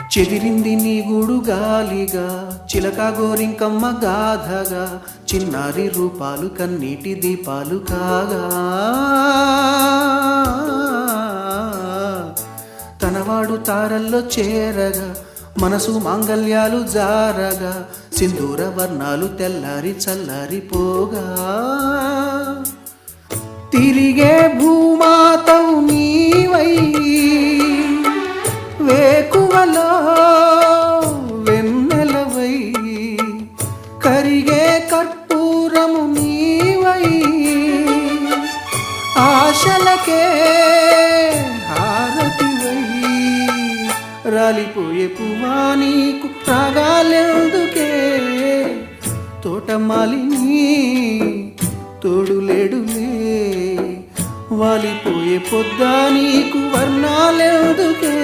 చెదిరింది నీ గూడు గాలిగా చిలక గోరింకమ్మ గాథగా చిన్నారి రూపాలు కన్నీటి దీపాలు కాగా తనవాడు తారల్లో చేరగా మనసు మాంగల్యాలు జారగా సింధూర వర్ణాలు తెల్లారి చల్లారిపోగా తిరిగే భూమాతవు నీవై వేకువలో వెన్నెలవై కరిగే కర్పూరము నీవై ఆశలకే హారతివై రాలిపోయే పువ్వా నీకు రాగాలెందుకే తోటమాలిని తోడులేడులే వాలిపోయే పొద్దా నీకు వర్ణాలెందుకే